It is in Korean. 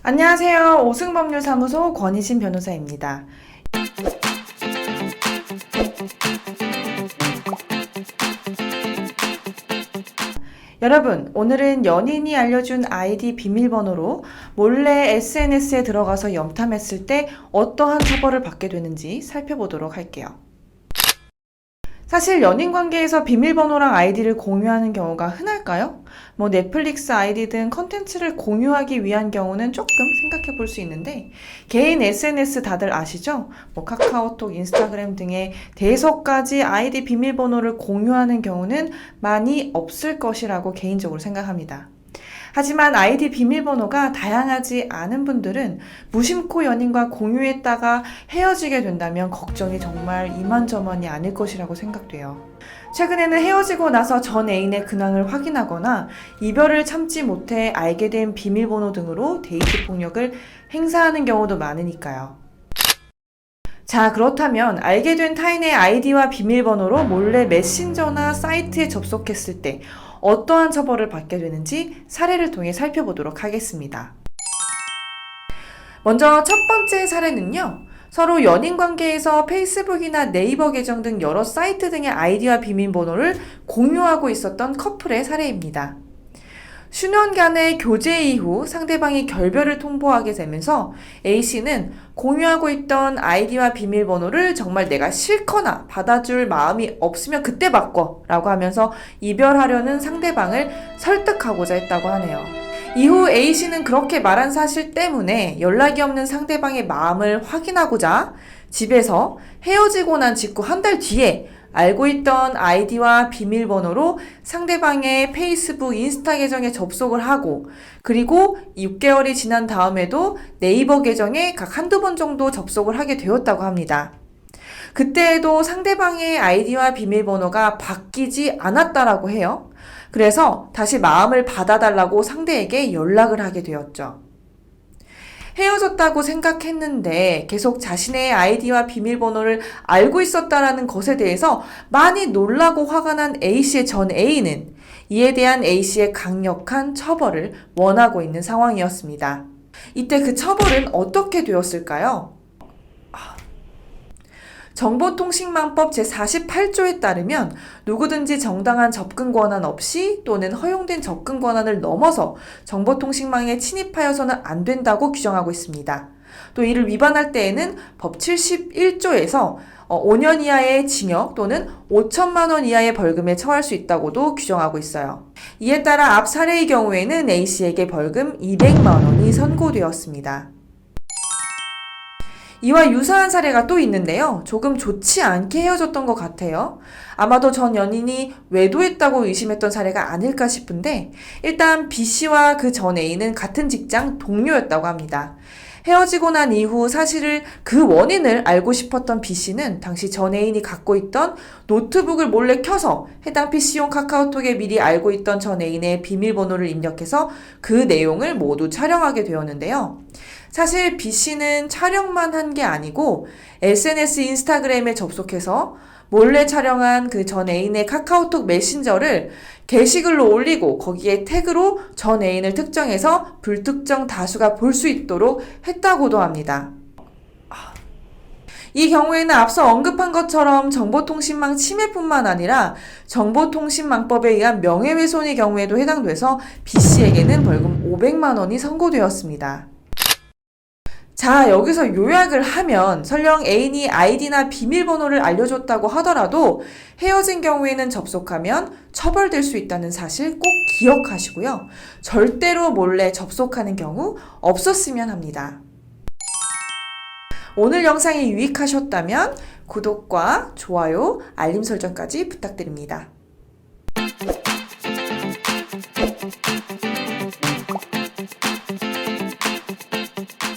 안녕하세요. 오승법률사무소 권희신 변호사입니다. 여러분, 오늘은 연인이 알려준 아이디 비밀번호로 몰래 SNS에 들어가서 염탐했을 때 어떠한 처벌을 받게 되는지 살펴보도록 할게요. 사실 연인 관계에서 비밀번호랑 아이디를 공유하는 경우가 흔할까요? 넷플릭스 아이디 등 컨텐츠를 공유하기 위한 경우는 조금 생각해 볼 수 있는데, 개인 SNS 다들 아시죠? 카카오톡, 인스타그램 등의 대여섯가지 아이디 비밀번호를 공유하는 경우는 많이 없을 것이라고 개인적으로 생각합니다. 하지만 아이디 비밀번호가 다양하지 않은 분들은 무심코 연인과 공유했다가 헤어지게 된다면 걱정이 정말 이만저만이 아닐 것이라고 생각돼요. 최근에는 헤어지고 나서 전 애인의 근황을 확인하거나 이별을 참지 못해 알게 된 비밀번호 등으로 데이트 폭력을 행사하는 경우도 많으니까요. 자, 그렇다면 알게 된 타인의 아이디와 비밀번호로 몰래 메신저나 사이트에 접속했을 때 어떠한 처벌을 받게 되는지 사례를 통해 살펴보도록 하겠습니다. 먼저 첫 번째 사례는요. 서로 연인 관계에서 페이스북이나 네이버 계정 등 여러 사이트 등의 아이디와 비밀번호를 공유하고 있었던 커플의 사례입니다. 수년간의 교제 이후 상대방이 결별을 통보하게 되면서 A씨는 공유하고 있던 아이디와 비밀번호를 정말 내가 싫거나 받아줄 마음이 없으면 그때 바꿔 라고 하면서 이별하려는 상대방을 설득하고자 했다고 하네요. 이후 A씨는 그렇게 말한 사실 때문에 연락이 없는 상대방의 마음을 확인하고자 집에서 헤어지고 난 직후 한 달 뒤에 알고 있던 아이디와 비밀번호로 상대방의 페이스북, 인스타 계정에 접속을 하고, 그리고 6개월이 지난 다음에도 네이버 계정에 각 한두 번 정도 접속을 하게 되었다고 합니다. 그때에도 상대방의 아이디와 비밀번호가 바뀌지 않았다라고 해요. 그래서 다시 마음을 받아달라고 상대에게 연락을 하게 되었죠. 헤어졌다고 생각했는데 계속 자신의 아이디와 비밀번호를 알고 있었다라는 것에 대해서 많이 놀라고 화가 난 A씨의 전 애인은 이에 대한 A씨의 강력한 처벌을 원하고 있는 상황이었습니다. 이때 그 처벌은 어떻게 되었을까요? 정보통신망법 제48조에 따르면 누구든지 정당한 접근 권한 없이 또는 허용된 접근 권한을 넘어서 정보통신망에 침입하여서는 안 된다고 규정하고 있습니다. 또 이를 위반할 때에는 법 71조에서 5년 이하의 징역 또는 5천만 원 이하의 벌금에 처할 수 있다고도 규정하고 있어요. 이에 따라 앞 사례의 경우에는 A씨에게 벌금 200만 원이 선고되었습니다. 이와 유사한 사례가 또 있는데요. 조금 좋지 않게 헤어졌던 것 같아요. 아마도 전 연인이 외도했다고 의심했던 사례가 아닐까 싶은데, 일단 B씨와 그 전 애인은 같은 직장 동료였다고 합니다. 헤어지고 난 이후 사실을 그 원인을 알고 싶었던 B씨는 당시 전 애인이 갖고 있던 노트북을 몰래 켜서 해당 PC용 카카오톡에 미리 알고 있던 전 애인의 비밀번호를 입력해서 그 내용을 모두 촬영하게 되었는데요. 사실 B씨는 촬영만 한 게 아니고 SNS 인스타그램에 접속해서 몰래 촬영한 그 전 애인의 카카오톡 메신저를 게시글로 올리고 거기에 태그로 전 애인을 특정해서 불특정 다수가 볼 수 있도록 했다고도 합니다. 이 경우에는 앞서 언급한 것처럼 정보통신망 침해뿐만 아니라 정보통신망법에 의한 명예훼손의 경우에도 해당돼서 B씨에게는 벌금 500만 원이 선고되었습니다. 자, 여기서 요약을 하면 설령 애인이 아이디나 비밀번호를 알려줬다고 하더라도 헤어진 경우에는 접속하면 처벌될 수 있다는 사실 꼭 기억하시고요. 절대로 몰래 접속하는 경우 없었으면 합니다. 오늘 영상이 유익하셨다면 구독과 좋아요, 알림 설정까지 부탁드립니다.